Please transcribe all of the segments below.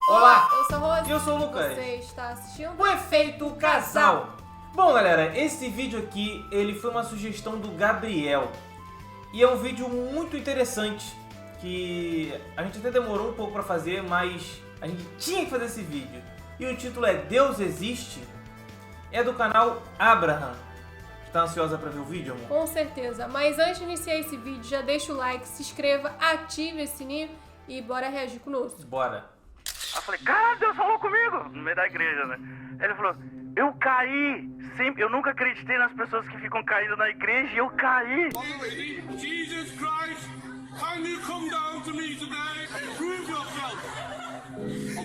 Olá, eu sou a Rose. e eu sou o Lucas. Você está assistindo O Efeito Casal. Bom, galera, esse vídeo aqui, ele foi uma sugestão do Gabriel. E é um vídeo muito interessante, que a gente até demorou um pouco pra fazer, mas a gente tinha que fazer esse vídeo. E o título é Deus Existe? É do canal Abraham. Tá ansiosa pra ver o vídeo, amor? Com certeza. Mas antes de iniciar esse vídeo, já deixa o like, se inscreva, ative esse sininho e bora reagir conosco. Bora. Eu falei, caralho, Deus falou comigo, no meio da igreja, né? Ele falou, eu caí, sempre, eu nunca acreditei nas pessoas que ficam caindo na igreja e eu caí. Jesus Christ, can you come down to me today and prove yourself?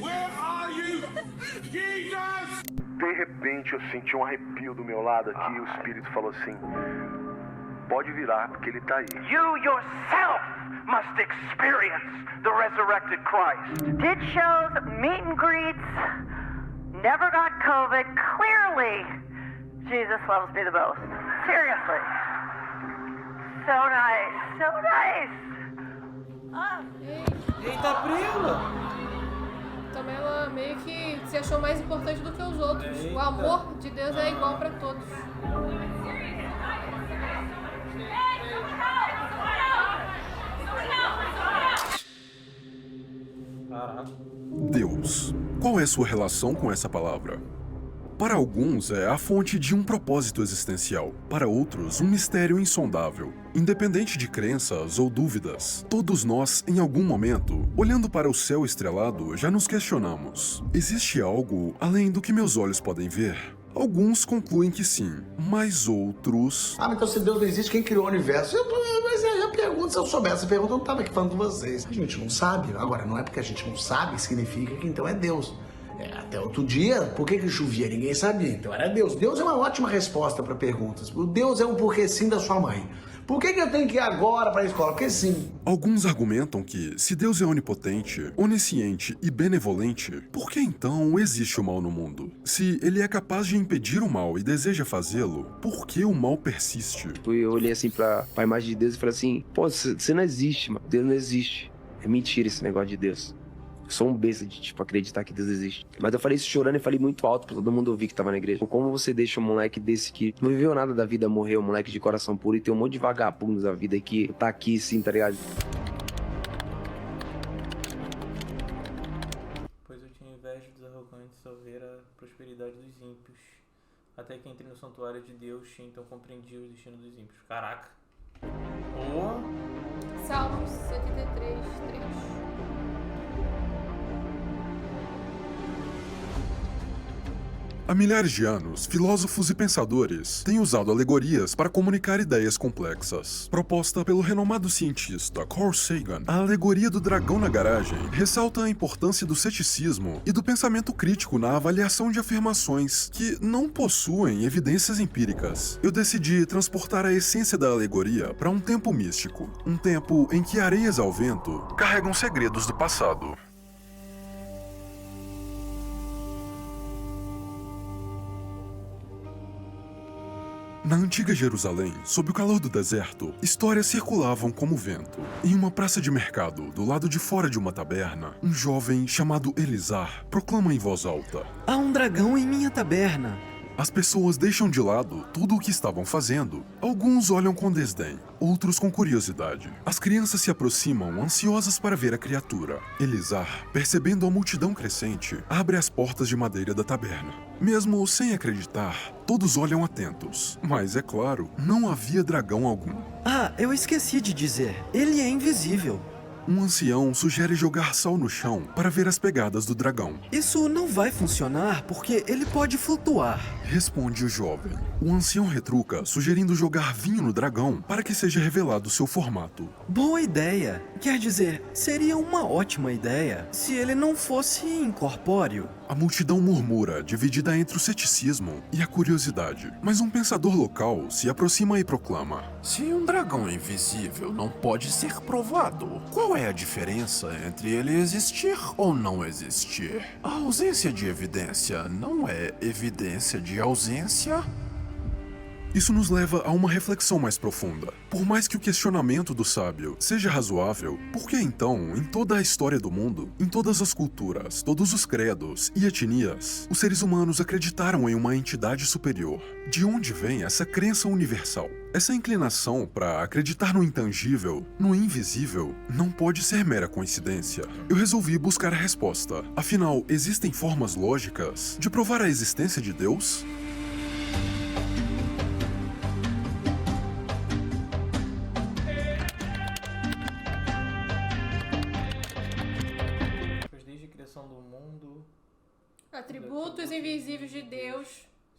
Where are you, Jesus? De repente eu senti um arrepio do meu lado aqui e o Espírito falou assim, pode virar porque ele tá aí. You yourself must experience the resurrected Christ. Did shows, meet and greets, never got COVID. Clearly, Jesus loves me the most. Seriously. So nice, so nice. Eita, Prila! Também ela meio que se achou mais importante do que os outros. Eita. O amor de Deus é igual pra todos. Caraca. Deus. Qual é sua relação com essa palavra? Para alguns é a fonte de um propósito existencial, para outros um mistério insondável. Independente de crenças ou dúvidas, todos nós, em algum momento, olhando para o céu estrelado, já nos questionamos: existe algo além do que meus olhos podem ver? Alguns concluem que sim, mas outros... Ah, mas então se Deus não existe, quem criou o universo? Mas aí a pergunta, se eu soubesse essa pergunta, eu não tava aqui falando com vocês. A gente não sabe. Agora, não é porque a gente não sabe que significa que então é Deus. Até outro dia, por que chovia? Ninguém sabia. Então era Deus. Deus é uma ótima resposta para perguntas. O Deus é um porquê sim da sua mãe. Por que eu tenho que ir agora para a escola? Porque sim. Alguns argumentam que, se Deus é onipotente, onisciente e benevolente, por que então existe o mal no mundo? Se ele é capaz de impedir o mal e deseja fazê-lo, por que o mal persiste? Eu olhei assim pra imagem de Deus e falei assim, pô, você não existe, mano. Deus não existe. É mentira esse negócio de Deus. Eu sou um besta de, acreditar que Deus existe. Mas eu falei isso chorando e falei muito alto pra todo mundo ouvir que tava na igreja. Como você deixa um moleque desse que não viveu nada da vida morrer, um moleque de coração puro, e tem um monte de vagabundos da vida que tá aqui sim, tá ligado? Pois eu tinha inveja dos arrogantes ao ver a prosperidade dos ímpios. Até que entrei no santuário de Deus, então compreendi o destino dos ímpios. Caraca. Salmos 73, 3. Há milhares de anos, filósofos e pensadores têm usado alegorias para comunicar ideias complexas. Proposta pelo renomado cientista Carl Sagan, a alegoria do dragão na garagem ressalta a importância do ceticismo e do pensamento crítico na avaliação de afirmações que não possuem evidências empíricas. Eu decidi transportar a essência da alegoria para um tempo místico, um tempo em que areias ao vento carregam segredos do passado. Na antiga Jerusalém, sob o calor do deserto, histórias circulavam como vento. Em uma praça de mercado, do lado de fora de uma taberna, um jovem chamado Elizar proclama em voz alta: "Há um dragão em minha taberna." As pessoas deixam de lado tudo o que estavam fazendo. Alguns olham com desdém, outros com curiosidade. As crianças se aproximam, ansiosas para ver a criatura. Elizar, percebendo a multidão crescente, abre as portas de madeira da taberna. Mesmo sem acreditar, todos olham atentos. Mas, é claro, não havia dragão algum. "Ah, eu esqueci de dizer. Ele é invisível." Um ancião sugere jogar sal no chão para ver as pegadas do dragão. "Isso não vai funcionar porque ele pode flutuar." Responde o jovem. O ancião retruca, sugerindo jogar vinho no dragão para que seja revelado seu formato. "Boa ideia. Quer dizer, seria uma ótima ideia se ele não fosse incorpóreo." A multidão murmura, dividida entre o ceticismo e a curiosidade. Mas um pensador local se aproxima e proclama: "Se um dragão é invisível não pode ser provado, qual é a diferença entre ele existir ou não existir? A ausência de evidência não é evidência de ausência?" Isso nos leva a uma reflexão mais profunda. Por mais que o questionamento do sábio seja razoável, por que então, em toda a história do mundo, em todas as culturas, todos os credos e etnias, os seres humanos acreditaram em uma entidade superior? De onde vem essa crença universal? Essa inclinação para acreditar no intangível, no invisível, não pode ser mera coincidência. Eu resolvi buscar a resposta. Afinal, existem formas lógicas de provar a existência de Deus? Desde a criação do mundo, Atributos invisíveis de Deus.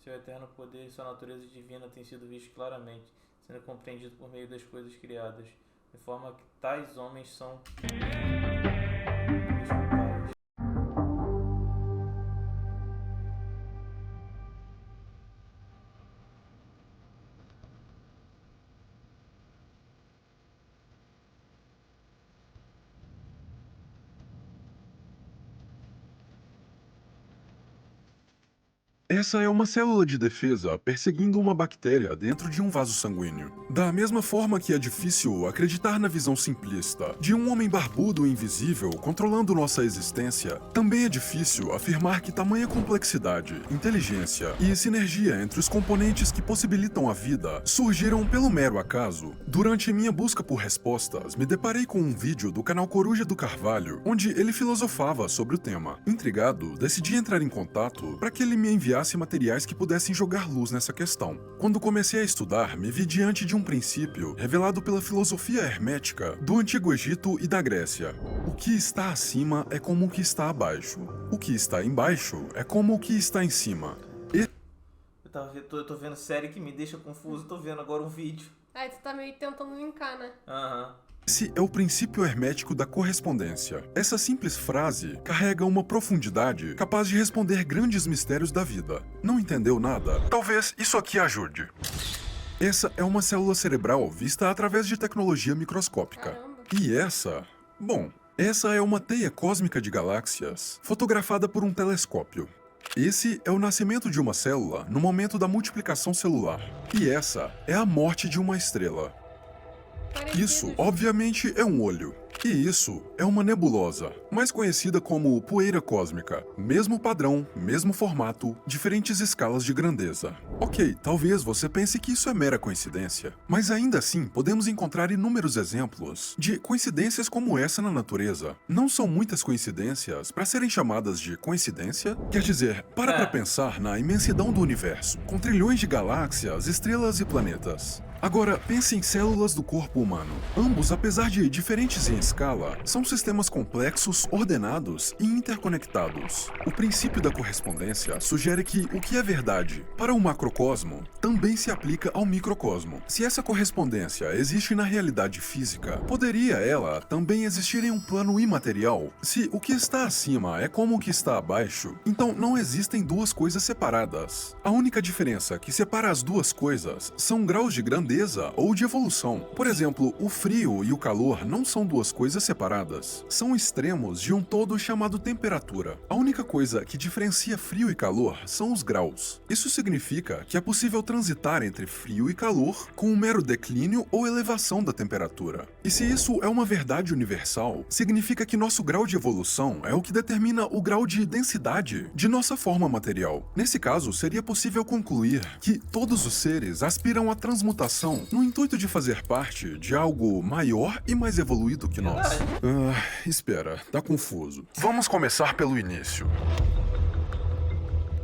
seu eterno poder e sua natureza divina têm sido vistos claramente, sendo compreendido por meio das coisas criadas, de forma que tais homens são desculpáveis. Essa é uma célula de defesa perseguindo uma bactéria dentro de um vaso sanguíneo. Da mesma forma que é difícil acreditar na visão simplista de um homem barbudo e invisível controlando nossa existência, também é difícil afirmar que tamanha complexidade, inteligência e sinergia entre os componentes que possibilitam a vida surgiram pelo mero acaso. Durante minha busca por respostas, me deparei com um vídeo do canal Coruja do Carvalho, onde ele filosofava sobre o tema. Intrigado, decidi entrar em contato para que ele me enviasse materiais que pudessem jogar luz nessa questão. Quando comecei a estudar, me vi diante de um princípio revelado pela filosofia hermética do Antigo Egito e da Grécia. O que está acima é como o que está abaixo. O que está embaixo é como o que está em cima. Eu tô vendo série que me deixa confuso, tô vendo agora um vídeo. Aí tu tá meio tentando linkar, né? Aham. Esse é o princípio hermético da correspondência. Essa simples frase carrega uma profundidade capaz de responder grandes mistérios da vida. Não entendeu nada? Talvez isso aqui ajude. Essa é uma célula cerebral vista através de tecnologia microscópica. Caramba. E essa? Bom, essa é uma teia cósmica de galáxias, fotografada por um telescópio. Esse é o nascimento de uma célula no momento da multiplicação celular. E essa é a morte de uma estrela. Isso, obviamente, é um olho. E isso é uma nebulosa, mais conhecida como poeira cósmica. Mesmo padrão, mesmo formato, diferentes escalas de grandeza. Ok, talvez você pense que isso é mera coincidência, mas ainda assim podemos encontrar inúmeros exemplos de coincidências como essa na natureza. Não são muitas coincidências para serem chamadas de coincidência? Quer dizer, para pensar na imensidão do universo, com trilhões de galáxias, estrelas e planetas. Agora, pense em células do corpo humano. Ambos, apesar de diferentes em escala, são sistemas complexos, ordenados e interconectados. O princípio da correspondência sugere que o que é verdade para o macrocosmo também se aplica ao microcosmo. Se essa correspondência existe na realidade física, poderia ela também existir em um plano imaterial? Se o que está acima é como o que está abaixo, então não existem duas coisas separadas. A única diferença que separa as duas coisas são graus de grandeza ou de evolução. Por exemplo, o frio e o calor não são duas coisas separadas. São extremos de um todo chamado temperatura. A única coisa que diferencia frio e calor são os graus. Isso significa que é possível transitar entre frio e calor com um mero declínio ou elevação da temperatura. E se isso é uma verdade universal, significa que nosso grau de evolução é o que determina o grau de densidade de nossa forma material. Nesse caso, seria possível concluir que todos os seres aspiram à transmutação no intuito de fazer parte de algo maior e mais evoluído que nós. Espera, tá confuso. Vamos começar pelo início.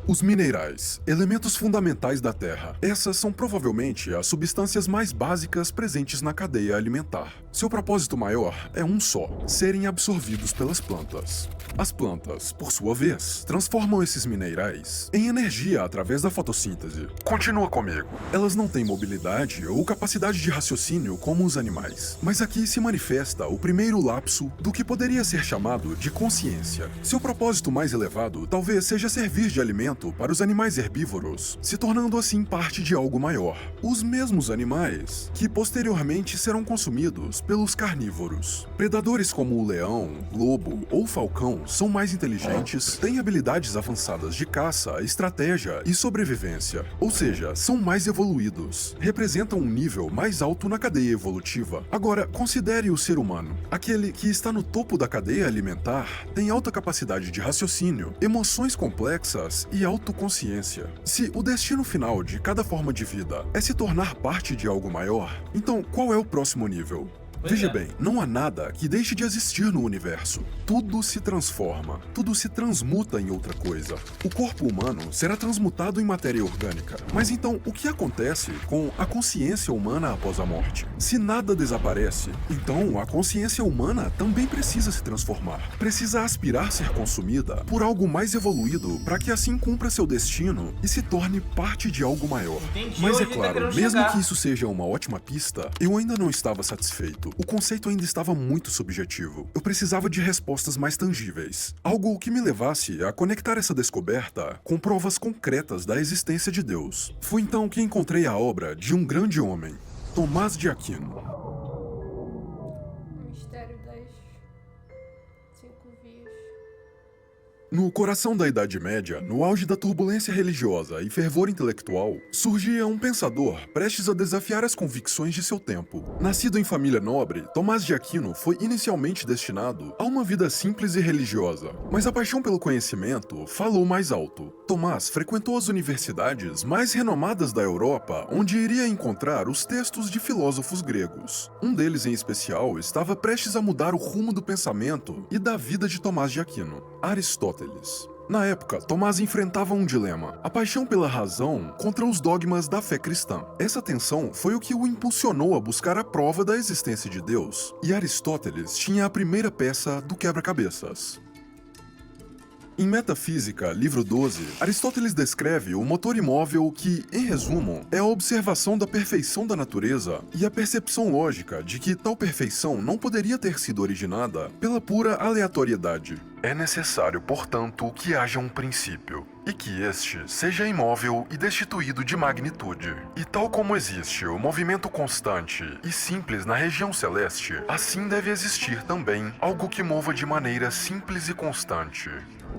Os minerais, elementos fundamentais da Terra. Essas são provavelmente as substâncias mais básicas presentes na cadeia alimentar. Seu propósito maior é um só: serem absorvidos pelas plantas. As plantas, por sua vez, transformam esses minerais em energia através da fotossíntese. Continua comigo. Elas não têm mobilidade ou capacidade de raciocínio como os animais. Mas aqui se manifesta o primeiro lapso do que poderia ser chamado de consciência. Seu propósito mais elevado talvez seja servir de alimento para os animais herbívoros, se tornando assim parte de algo maior. Os mesmos animais que posteriormente serão consumidos dominados pelos carnívoros. Predadores como o leão, lobo ou falcão são mais inteligentes, têm habilidades avançadas de caça, estratégia e sobrevivência, ou seja, são mais evoluídos, representam um nível mais alto na cadeia evolutiva. Agora, considere o ser humano. Aquele que está no topo da cadeia alimentar tem alta capacidade de raciocínio, emoções complexas e autoconsciência. Se o destino final de cada forma de vida é se tornar parte de algo maior, então qual é o próximo nível? Veja bem, não há nada que deixe de existir no universo. Tudo se transforma, tudo se transmuta em outra coisa. O corpo humano será transmutado em matéria orgânica. Mas então, o que acontece com a consciência humana após a morte? Se nada desaparece, então a consciência humana também precisa se transformar. Precisa aspirar a ser consumida por algo mais evoluído para que assim cumpra seu destino e se torne parte de algo maior. Mas é claro, mesmo que isso seja uma ótima pista, eu ainda não estava satisfeito. O conceito ainda estava muito subjetivo. Eu precisava de respostas mais tangíveis. Algo que me levasse a conectar essa descoberta com provas concretas da existência de Deus. Foi então que encontrei a obra de um grande homem, Tomás de Aquino. Mistério das 5 vias. No coração da Idade Média, no auge da turbulência religiosa e fervor intelectual, surgia um pensador prestes a desafiar as convicções de seu tempo. Nascido em família nobre, Tomás de Aquino foi inicialmente destinado a uma vida simples e religiosa, mas a paixão pelo conhecimento falou mais alto. Tomás frequentou as universidades mais renomadas da Europa, onde iria encontrar os textos de filósofos gregos. Um deles, em especial, estava prestes a mudar o rumo do pensamento e da vida de Tomás de Aquino, Aristóteles. Na época, Tomás enfrentava um dilema: a paixão pela razão contra os dogmas da fé cristã. Essa tensão foi o que o impulsionou a buscar a prova da existência de Deus, e Aristóteles tinha a primeira peça do quebra-cabeças. Em Metafísica, livro 12, Aristóteles descreve o motor imóvel que, em resumo, é a observação da perfeição da natureza e a percepção lógica de que tal perfeição não poderia ter sido originada pela pura aleatoriedade. É necessário, portanto, que haja um princípio, e que este seja imóvel e destituído de magnitude. E tal como existe o movimento constante e simples na região celeste, assim deve existir também algo que mova de maneira simples e constante.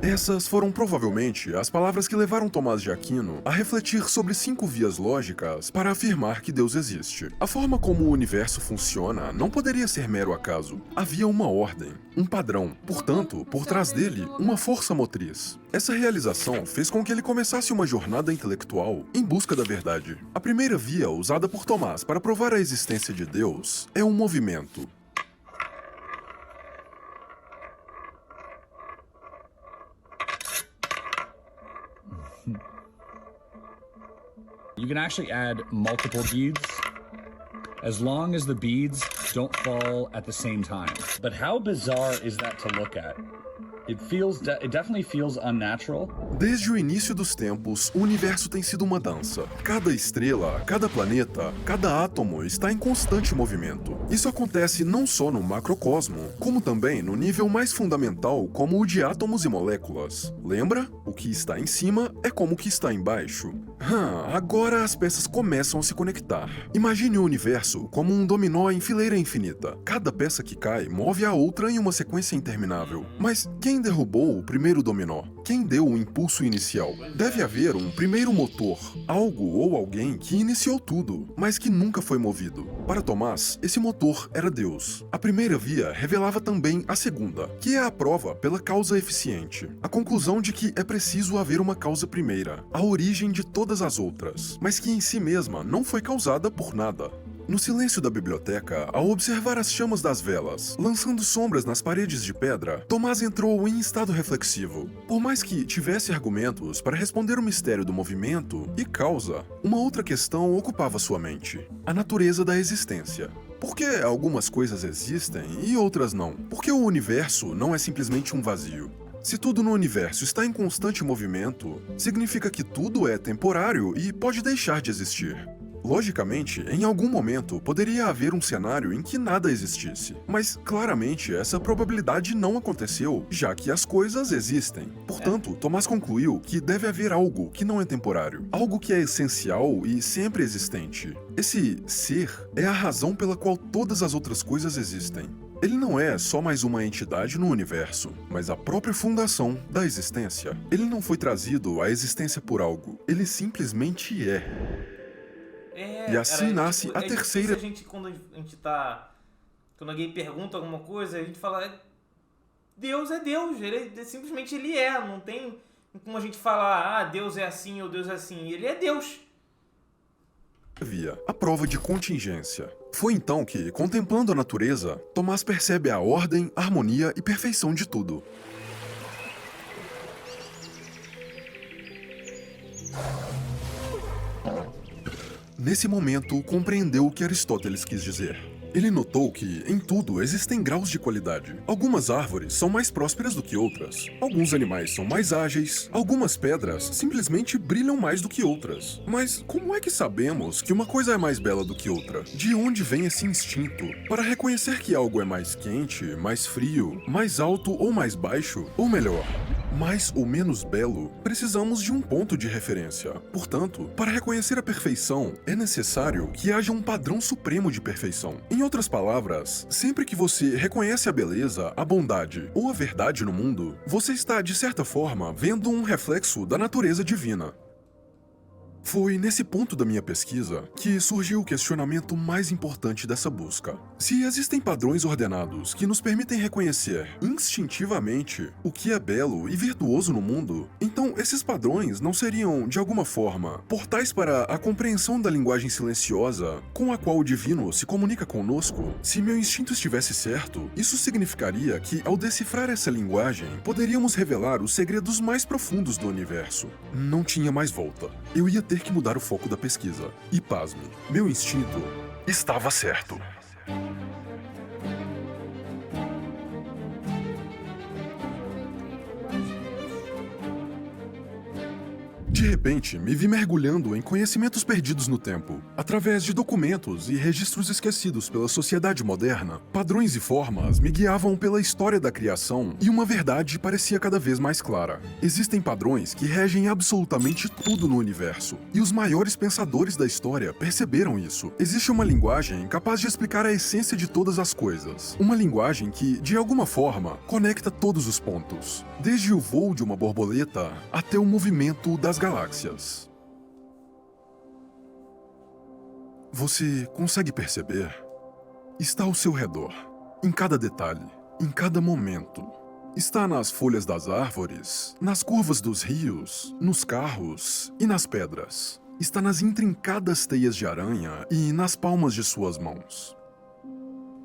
Essas foram provavelmente as palavras que levaram Tomás de Aquino a refletir sobre 5 vias lógicas para afirmar que Deus existe. A forma como o universo funciona não poderia ser mero acaso. Havia uma ordem, um padrão, portanto, por trás dele, uma força motriz. Essa realização fez com que ele começasse uma jornada intelectual em busca da verdade. A primeira via usada por Tomás para provar a existência de Deus é um movimento. You can actually add multiple beads as long as the beads don't fall at the same time. But how bizarre is that to look at? It definitely feels unnatural. Desde o início dos tempos, o universo tem sido uma dança. Cada estrela, cada planeta, cada átomo está em constante movimento. Isso acontece não só no macrocosmo, como também no nível mais fundamental, como o de átomos e moléculas. Lembra? O que está em cima é como o que está embaixo. Agora as peças começam a se conectar. Imagine o universo como um dominó em fileira infinita. Cada peça que cai move a outra em uma sequência interminável. Mas quem derrubou o primeiro dominó? Quem deu o impulso inicial? Deve haver um primeiro motor, algo ou alguém que iniciou tudo, mas que nunca foi movido. Para Tomás, esse motor era Deus. A primeira via revelava também a segunda, que é a prova pela causa eficiente. A conclusão de que é preciso haver uma causa primeira, a origem de todas as outras, mas que em si mesma não foi causada por nada. No silêncio da biblioteca, ao observar as chamas das velas, lançando sombras nas paredes de pedra, Tomás entrou em estado reflexivo. Por mais que tivesse argumentos para responder o mistério do movimento e causa, uma outra questão ocupava sua mente: a natureza da existência. Por que algumas coisas existem e outras não? Por que o universo não é simplesmente um vazio? Se tudo no universo está em constante movimento, significa que tudo é temporário e pode deixar de existir. Logicamente, em algum momento poderia haver um cenário em que nada existisse, mas claramente essa probabilidade não aconteceu, já que as coisas existem. Portanto, Tomás concluiu que deve haver algo que não é temporário, algo que é essencial e sempre existente. Esse ser é a razão pela qual todas as outras coisas existem. Ele não é só mais uma entidade no universo, mas a própria fundação da existência. Ele não foi trazido à existência por algo, ele simplesmente é. E assim nasce a terceira... Quando alguém pergunta alguma coisa, a gente fala... Deus é Deus, simplesmente ele é. Não tem como a gente falar, Deus é assim ou Deus é assim. Ele é Deus. A prova de contingência. Foi então que, contemplando a natureza, Tomás percebe a ordem, harmonia e perfeição de tudo. Nesse momento, compreendeu o que Aristóteles quis dizer. Ele notou que, em tudo, existem graus de qualidade. Algumas árvores são mais prósperas do que outras. Alguns animais são mais ágeis. Algumas pedras simplesmente brilham mais do que outras. Mas como é que sabemos que uma coisa é mais bela do que outra? De onde vem esse instinto? Para reconhecer que algo é mais quente, mais frio, mais alto ou mais baixo? Ou melhor, mais ou menos belo, precisamos de um ponto de referência. Portanto, para reconhecer a perfeição, é necessário que haja um padrão supremo de perfeição. Em outras palavras, sempre que você reconhece a beleza, a bondade ou a verdade no mundo, você está, de certa forma, vendo um reflexo da natureza divina. Foi nesse ponto da minha pesquisa que surgiu o questionamento mais importante dessa busca. Se existem padrões ordenados que nos permitem reconhecer instintivamente o que é belo e virtuoso no mundo, então esses padrões não seriam, de alguma forma, portais para a compreensão da linguagem silenciosa com a qual o divino se comunica conosco? Se meu instinto estivesse certo, isso significaria que, ao decifrar essa linguagem, poderíamos revelar os segredos mais profundos do universo. Não tinha mais volta. Eu ia ter que mudar o foco da pesquisa. E pasme, meu instinto estava certo. De repente, me vi mergulhando em conhecimentos perdidos no tempo. Através de documentos e registros esquecidos pela sociedade moderna, padrões e formas me guiavam pela história da criação e uma verdade parecia cada vez mais clara. Existem padrões que regem absolutamente tudo no universo, e os maiores pensadores da história perceberam isso. Existe uma linguagem capaz de explicar a essência de todas as coisas. Uma linguagem que, de alguma forma, conecta todos os pontos, desde o voo de uma borboleta até o movimento das galáxias. Você consegue perceber? Está ao seu redor, em cada detalhe, em cada momento. Está nas folhas das árvores, nas curvas dos rios, nos carros e nas pedras. Está nas intrincadas teias de aranha e nas palmas de suas mãos.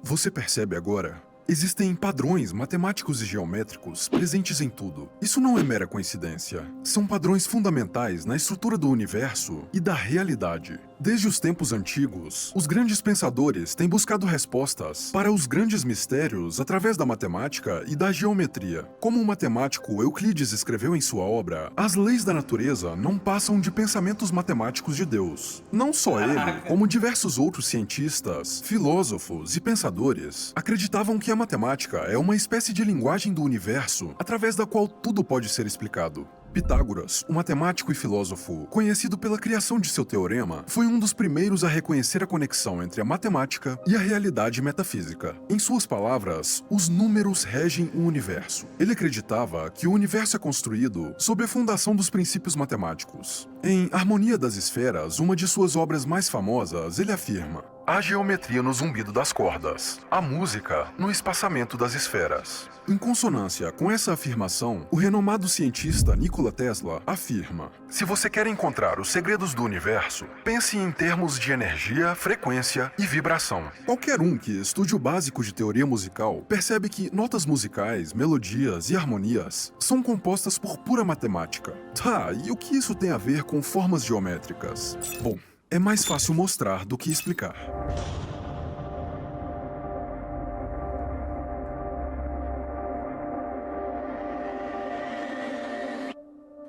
Você percebe agora? Existem padrões matemáticos e geométricos presentes em tudo. Isso não é mera coincidência. São padrões fundamentais na estrutura do universo e da realidade. Desde os tempos antigos, os grandes pensadores têm buscado respostas para os grandes mistérios através da matemática e da geometria. Como o matemático Euclides escreveu em sua obra, as leis da natureza não passam de pensamentos matemáticos de Deus. Não só ele, como diversos outros cientistas, filósofos e pensadores acreditavam que a matemática é uma espécie de linguagem do universo através da qual tudo pode ser explicado. Pitágoras, um matemático e filósofo conhecido pela criação de seu teorema, foi um dos primeiros a reconhecer a conexão entre a matemática e a realidade metafísica. Em suas palavras, os números regem o universo. Ele acreditava que o universo é construído sob a fundação dos princípios matemáticos. Em Harmonia das Esferas, uma de suas obras mais famosas, ele afirma: a geometria no zumbido das cordas, a música no espaçamento das esferas. Em consonância com essa afirmação, o renomado cientista Nikola Tesla afirma: se você quer encontrar os segredos do universo, pense em termos de energia, frequência e vibração. Qualquer um que estude o básico de teoria musical percebe que notas musicais, melodias e harmonias são compostas por pura matemática. Tá, e o que isso tem a ver com formas geométricas? Bom, é mais fácil mostrar do que explicar.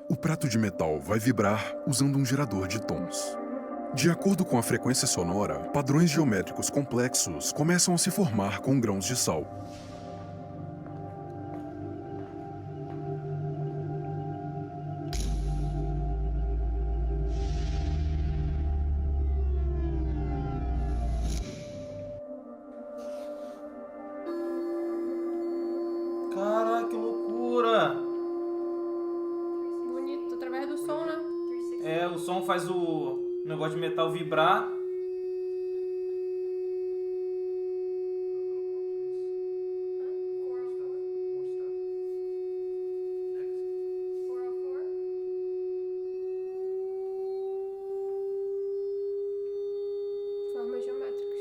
O prato de metal vai vibrar usando um gerador de tons. De acordo com a frequência sonora, padrões geométricos complexos começam a se formar com grãos de sal. Caraca, que loucura! Bonito, através do som, né? É, o som faz o negócio de metal vibrar. Formas geométricas.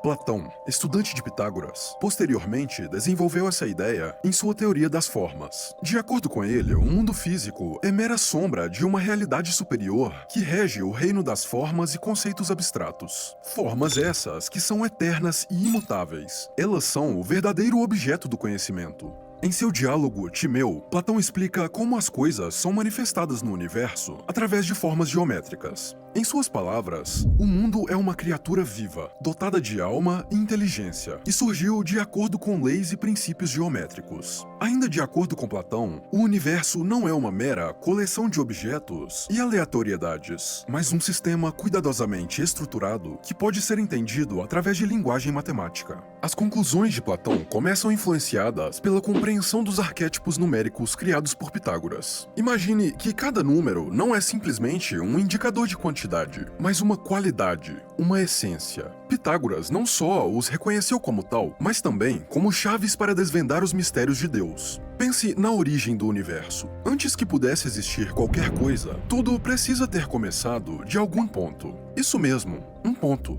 Platão, estudante de Pitágoras, posteriormente desenvolveu essa ideia em sua teoria das formas. De acordo com ele, o mundo físico é mera sombra de uma realidade superior que rege o reino das formas e conceitos abstratos. Formas essas que são eternas e imutáveis. Elas são o verdadeiro objeto do conhecimento. Em seu diálogo Timeu, Platão explica como as coisas são manifestadas no universo através de formas geométricas. Em suas palavras, o mundo é uma criatura viva, dotada de alma e inteligência, e surgiu de acordo com leis e princípios geométricos. Ainda de acordo com Platão, o universo não é uma mera coleção de objetos e aleatoriedades, mas um sistema cuidadosamente estruturado que pode ser entendido através de linguagem matemática. As conclusões de Platão começam influenciadas pela compreensão dos arquétipos numéricos criados por Pitágoras. Imagine que cada número não é simplesmente um indicador de quantidade, mas uma qualidade, uma essência. Pitágoras não só os reconheceu como tal, mas também como chaves para desvendar os mistérios de Deus. Pense na origem do universo. Antes que pudesse existir qualquer coisa, tudo precisa ter começado de algum ponto. Isso mesmo, um ponto.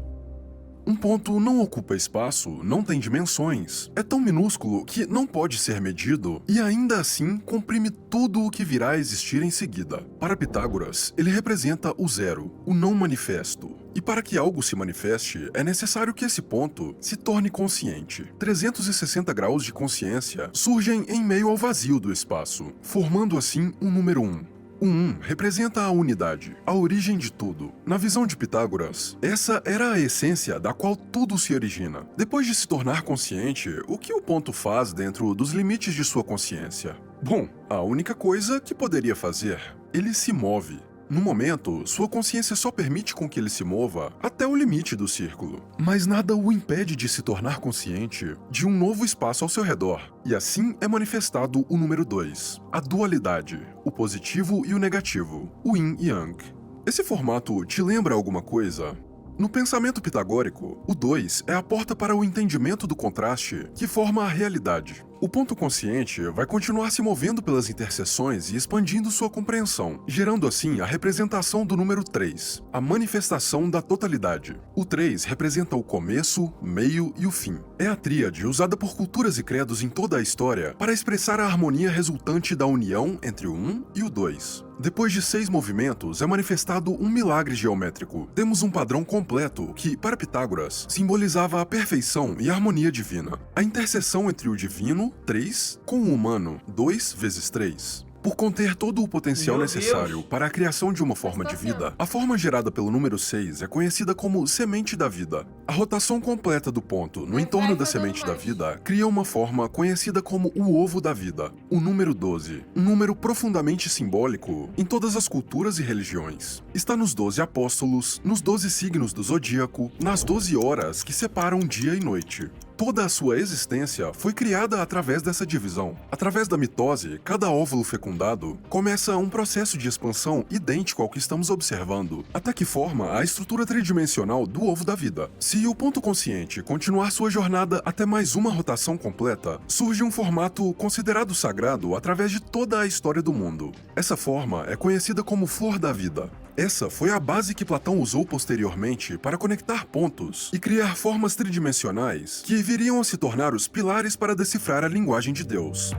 Um ponto não ocupa espaço, não tem dimensões, é tão minúsculo que não pode ser medido e ainda assim comprime tudo o que virá a existir em seguida. Para Pitágoras, ele representa o zero, o não manifesto. E para que algo se manifeste, é necessário que esse ponto se torne consciente. 360 graus de consciência surgem em meio ao vazio do espaço, formando assim um número 1. O 1 representa a unidade, a origem de tudo. Na visão de Pitágoras, essa era a essência da qual tudo se origina. Depois de se tornar consciente, o que o ponto faz dentro dos limites de sua consciência? Bom, a única coisa que poderia fazer, ele se move. No momento, sua consciência só permite com que ele se mova até o limite do círculo. Mas nada o impede de se tornar consciente de um novo espaço ao seu redor. E assim é manifestado o número 2, a dualidade, o positivo e o negativo, o yin e yang. Esse formato te lembra alguma coisa? No pensamento pitagórico, o 2 é a porta para o entendimento do contraste que forma a realidade. O ponto consciente vai continuar se movendo pelas interseções e expandindo sua compreensão, gerando assim a representação do número 3, a manifestação da totalidade. O 3 representa o começo, meio e o fim. É a tríade usada por culturas e credos em toda a história para expressar a harmonia resultante da união entre o 1 e o 2. Depois de 6 movimentos, é manifestado um milagre geométrico. Temos um padrão completo que, para Pitágoras, simbolizava a perfeição e a harmonia divina. A interseção entre o divino, 3, com o humano, 2 vezes 3. Por conter todo o potencial necessário para a criação de uma forma de vida, a forma gerada pelo número 6 é conhecida como semente da vida. A rotação completa do ponto no entorno da semente da vida cria uma forma conhecida como o ovo da vida, o número 12, um número profundamente simbólico em todas as culturas e religiões. Está nos 12 apóstolos, nos 12 signos do zodíaco, nas 12 horas que separam dia e noite. Toda a sua existência foi criada através dessa divisão. Através da mitose, cada óvulo fecundado começa um processo de expansão idêntico ao que estamos observando, até que forma a estrutura tridimensional do ovo da vida. Se o ponto consciente continuar sua jornada até mais uma rotação completa, surge um formato considerado sagrado através de toda a história do mundo. Essa forma é conhecida como flor da vida. Essa foi a base que Platão usou posteriormente para conectar pontos e criar formas tridimensionais que viriam a se tornar os pilares para decifrar a linguagem de Deus.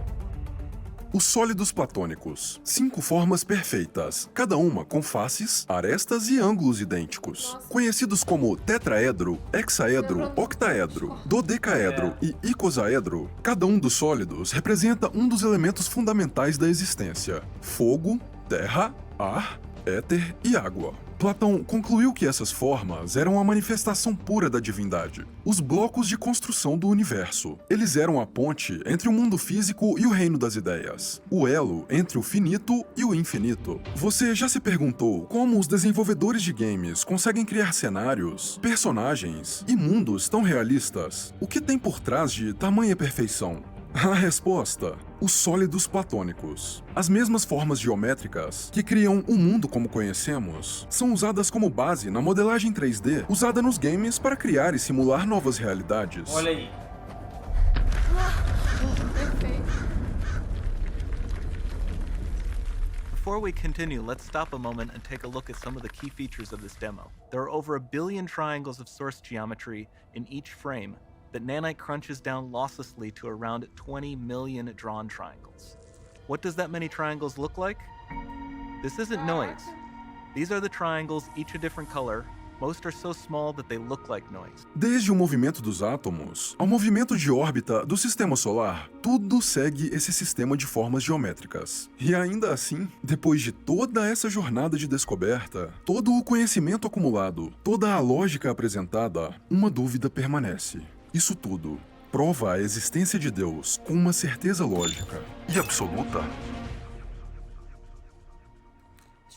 Os sólidos platônicos. 5 formas perfeitas, cada uma com faces, arestas e ângulos idênticos. Conhecidos como tetraedro, hexaedro, octaedro, dodecaedro e icosaedro, cada um dos sólidos representa um dos elementos fundamentais da existência: fogo, terra, ar, éter e água. Platão concluiu que essas formas eram a manifestação pura da divindade, os blocos de construção do universo. Eles eram a ponte entre o mundo físico e o reino das ideias, o elo entre o finito e o infinito. Você já se perguntou como os desenvolvedores de games conseguem criar cenários, personagens e mundos tão realistas? O que tem por trás de tamanha perfeição? A resposta: os sólidos platônicos. As mesmas formas geométricas que criam o mundo como conhecemos são usadas como base na modelagem 3D usada nos games para criar e simular novas realidades. Olha aí. Before we continue, let's stop a moment and take a look at some of the key features of this demo. There are over 1 billion triangles of source geometry in each frame that Nanite crunches down losslessly to around 20 million drawn triangles. What does that many triangles look like? This isn't noise. These are the triangles, each a different color. Most are so small that they look like noise. Desde o movimento dos átomos ao movimento de órbita do sistema solar, tudo segue esse sistema de formas geométricas. E ainda assim, depois de toda essa jornada de descoberta, todo o conhecimento acumulado, toda a lógica apresentada, uma dúvida permanece. Isso tudo prova a existência de Deus com uma certeza lógica e absoluta.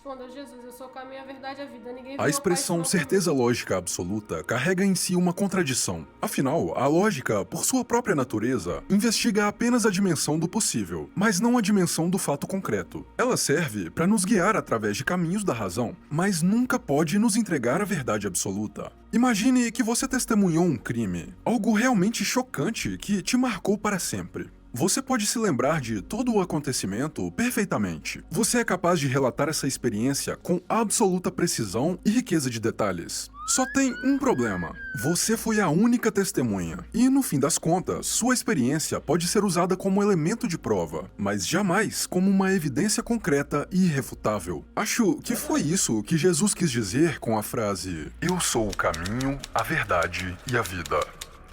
Respondeu Jesus: eu sou o caminho, a verdade e a vida. Ninguém A expressão certeza lógica absoluta carrega em si uma contradição. Afinal, a lógica, por sua própria natureza, investiga apenas a dimensão do possível, mas não a dimensão do fato concreto. Ela serve para nos guiar através de caminhos da razão, mas nunca pode nos entregar a verdade absoluta. Imagine que você testemunhou um crime, algo realmente chocante que te marcou para sempre. Você pode se lembrar de todo o acontecimento perfeitamente. Você é capaz de relatar essa experiência com absoluta precisão e riqueza de detalhes. Só tem um problema: você foi a única testemunha. E no fim das contas, sua experiência pode ser usada como elemento de prova, mas jamais como uma evidência concreta e irrefutável. Acho que foi isso que Jesus quis dizer com a frase: "Eu sou o caminho, a verdade e a vida.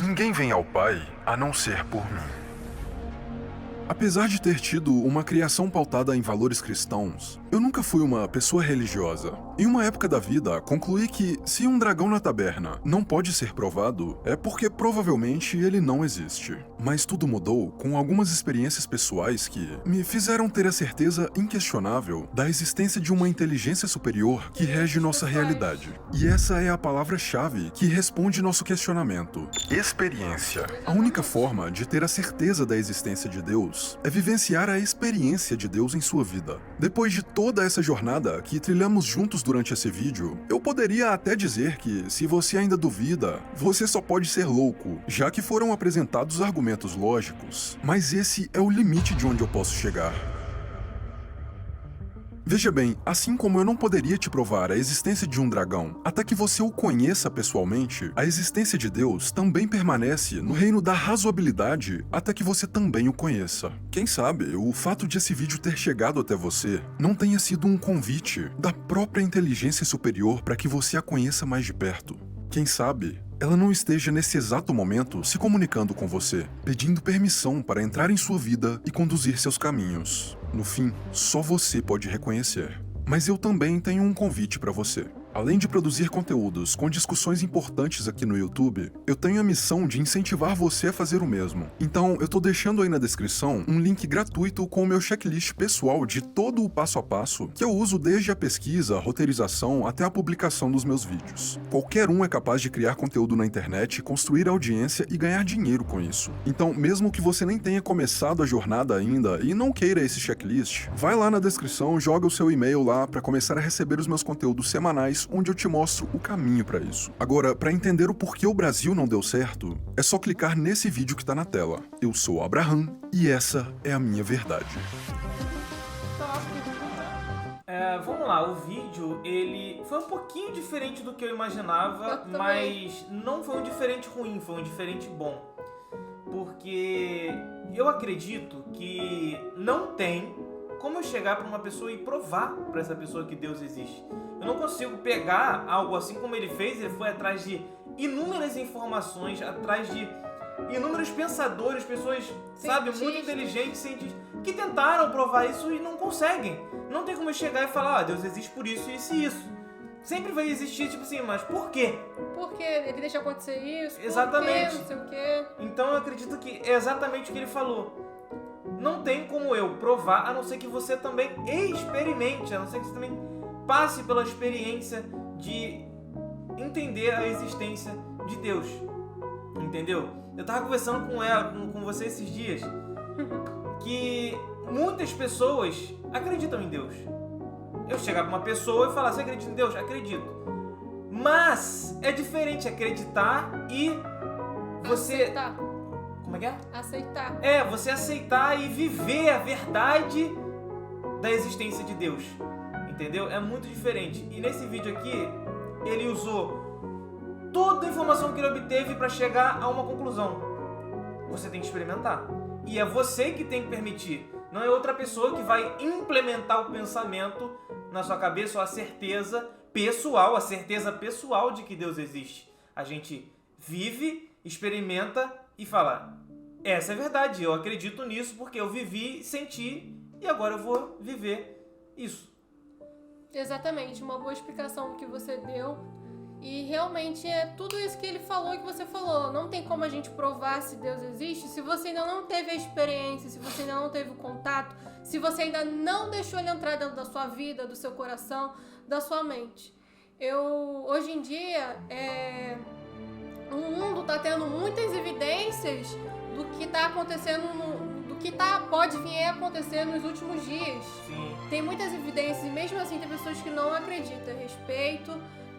Ninguém vem ao Pai a não ser por mim." Apesar de ter tido uma criação pautada em valores cristãos, eu nunca fui uma pessoa religiosa. Em uma época da vida, concluí que se um dragão na taberna não pode ser provado, é porque provavelmente ele não existe. Mas tudo mudou com algumas experiências pessoais que me fizeram ter a certeza inquestionável da existência de uma inteligência superior que rege nossa realidade. E essa é a palavra-chave que responde nosso questionamento: experiência. A única forma de ter a certeza da existência de Deus é vivenciar a experiência de Deus em sua vida. Depois de toda essa jornada que trilhamos juntos durante esse vídeo, eu poderia até dizer que, se você ainda duvida, você só pode ser louco, já que foram apresentados argumentos lógicos. Mas esse é o limite de onde eu posso chegar. Veja bem, assim como eu não poderia te provar a existência de um dragão até que você o conheça pessoalmente, a existência de Deus também permanece no reino da razoabilidade até que você também o conheça. Quem sabe o fato de esse vídeo ter chegado até você não tenha sido um convite da própria inteligência superior para que você a conheça mais de perto. Quem sabe ela não esteja nesse exato momento se comunicando com você, pedindo permissão para entrar em sua vida e conduzir seus caminhos. No fim, só você pode reconhecer. Mas eu também tenho um convite para você. Além de produzir conteúdos com discussões importantes aqui no YouTube, eu tenho a missão de incentivar você a fazer o mesmo. Então, eu tô deixando aí na descrição um link gratuito com o meu checklist pessoal de todo o passo a passo que eu uso desde a pesquisa, a roteirização até a publicação dos meus vídeos. Qualquer um é capaz de criar conteúdo na internet, construir audiência e ganhar dinheiro com isso. Então, mesmo que você nem tenha começado a jornada ainda e não queira esse checklist, vai lá na descrição, joga o seu e-mail lá para começar a receber os meus conteúdos semanais, onde eu te mostro o caminho para isso. Agora, para entender o porquê o Brasil não deu certo, é só clicar nesse vídeo que tá na tela. Eu sou o Abraham e essa é a minha verdade. Vamos lá, o vídeo, ele foi um pouquinho diferente do que eu imaginava, mas não foi um diferente ruim, foi um diferente bom. porque eu acredito que não tem como eu chegar para uma pessoa e provar para essa pessoa que Deus existe. Eu não consigo pegar algo assim como ele fez. Ele foi atrás de inúmeras informações, atrás de inúmeros pensadores, pessoas, sabe, muito inteligentes, cientistas, que tentaram provar isso e não conseguem. Não tem como eu chegar e falar, Deus existe por isso, isso e isso. Sempre vai existir, tipo assim, mas por quê? Porque ele deixa acontecer isso, exatamente. Por quê, não sei o quê. Então eu acredito que é exatamente o que ele falou. Não tem como eu provar, a não ser que você também experimente, a não ser que você também passe pela experiência de entender a existência de Deus. Entendeu? Eu tava conversando com você esses dias que muitas pessoas acreditam em Deus. Eu chegar pra uma pessoa e falar, você acredita em Deus? Acredito. Mas é diferente acreditar e você... Aceitar. Como é que é? Aceitar. É, você aceitar e viver a verdade da existência de Deus. Entendeu? É muito diferente. E nesse vídeo aqui, ele usou toda a informação que ele obteve para chegar a uma conclusão. Você tem que experimentar. E é você que tem que permitir. Não é outra pessoa que vai implementar o pensamento na sua cabeça ou a certeza pessoal de que Deus existe. A gente vive, experimenta e fala, essa é verdade, eu acredito nisso porque eu vivi, senti e agora eu vou viver isso. Exatamente, uma boa explicação que você deu. E realmente é tudo isso que ele falou e que você falou. Não tem como a gente provar se Deus existe se você ainda não teve a experiência, se você ainda não teve o contato, se você ainda não deixou ele entrar dentro da sua vida, do seu coração, da sua mente. Hoje em dia, o mundo está tendo muitas evidências do que está acontecendo, do que pode vir a acontecer nos últimos dias. Sim. Tem muitas evidências e mesmo assim tem pessoas que não acreditam. Respeito.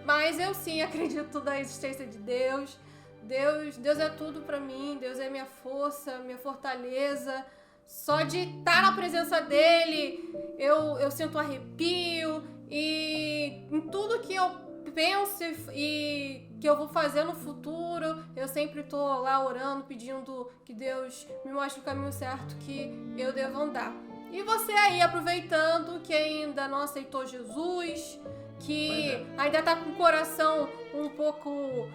Mas eu sim acredito na existência de Deus. Deus é tudo pra mim. Deus é minha força, minha fortaleza. Só de estar na presença dele, eu sinto arrepio. E em tudo que eu penso e que eu vou fazer no futuro, eu sempre tô lá orando, pedindo que Deus me mostre o caminho certo que eu devo andar. E você aí, aproveitando que ainda não aceitou Jesus, que ainda tá com o coração um pouco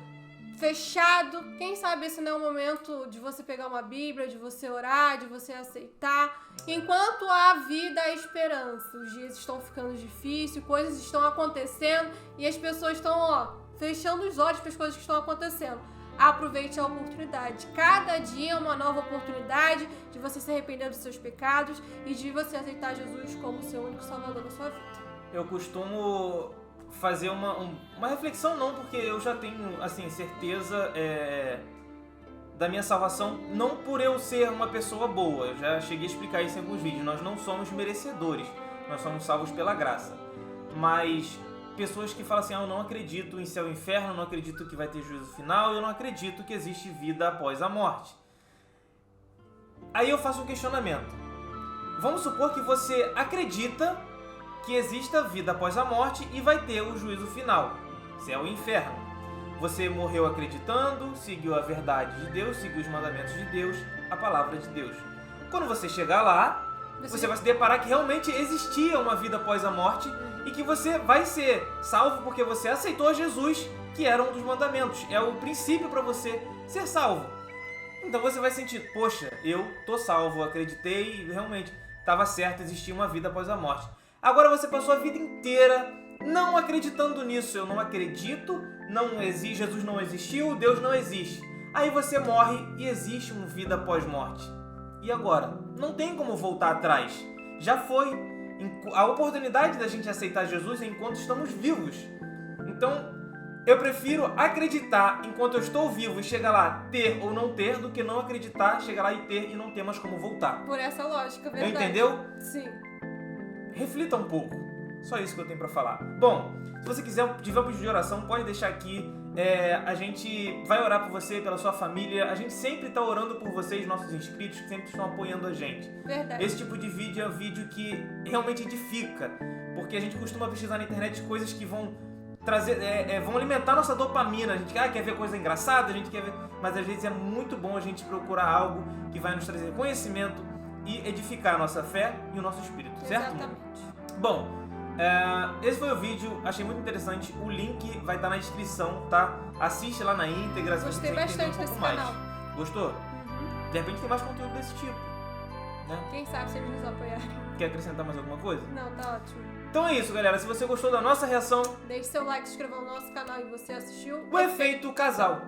fechado, quem sabe esse não é o momento de você pegar uma Bíblia, de você orar, de você aceitar. Enquanto há vida, há esperança. Os dias estão ficando difíceis, coisas estão acontecendo e as pessoas estão, fechando os olhos para as coisas que estão acontecendo. Aproveite a oportunidade. Cada dia é uma nova oportunidade de você se arrepender dos seus pecados e de você aceitar Jesus como seu único salvador da sua vida. Eu costumo fazer uma reflexão, não, porque eu já tenho, assim, certeza da minha salvação, não por eu ser uma pessoa boa. Eu já cheguei a explicar isso em alguns vídeos. Nós não somos merecedores, nós somos salvos pela graça. Mas pessoas que falam assim, eu não acredito em céu e inferno, eu não acredito que vai ter juízo final, eu não acredito que existe vida após a morte. Aí eu faço um questionamento. Vamos supor que você acredita que exista vida após a morte e vai ter o juízo final, céu e inferno. Você morreu acreditando, seguiu a verdade de Deus, seguiu os mandamentos de Deus, a palavra de Deus. Quando você chegar lá, você vai se deparar que realmente existia uma vida após a morte e que você vai ser salvo porque você aceitou Jesus, que era um dos mandamentos. É o princípio para você ser salvo. Então você vai sentir, poxa, eu tô salvo, acreditei e realmente estava certo, existia uma vida após a morte. Agora você passou a vida inteira não acreditando nisso. Eu não acredito, não existe, Jesus não existiu, Deus não existe. Aí você morre e existe uma vida após morte. E agora? Não tem como voltar atrás. Já foi. A oportunidade da gente aceitar Jesus é enquanto estamos vivos. Então, eu prefiro acreditar enquanto eu estou vivo e chegar lá, ter ou não ter, do que não acreditar, chegar lá e ter e não ter mais como voltar. Por essa lógica, verdade. Entendeu? Sim. Reflita um pouco. Só isso que eu tenho pra falar. Bom, se você tiver um pedido de oração, pode deixar aqui. A gente vai orar por você, pela sua família. A gente sempre tá orando por vocês, nossos inscritos, que sempre estão apoiando a gente. Verdade. Esse tipo de vídeo é um vídeo que realmente edifica. Porque a gente costuma pesquisar na internet coisas que vão trazer, vão alimentar nossa dopamina. A gente quer ver coisa engraçada, a gente quer ver... Mas às vezes é muito bom a gente procurar algo que vai nos trazer conhecimento e edificar a nossa fé e o nosso espírito, certo? Exatamente. Bom, esse foi o vídeo, achei muito interessante. O link vai estar na descrição, tá? Assiste lá na íntegra. Gostei bastante desse canal. Gostou? De repente tem mais conteúdo desse tipo, né? Quem sabe se eles nos apoiarem. Quer acrescentar mais alguma coisa? Não, tá ótimo. Então é isso, galera. Se você gostou da nossa reação, deixe seu like, se inscreva no nosso canal e você assistiu o Efeito Casal.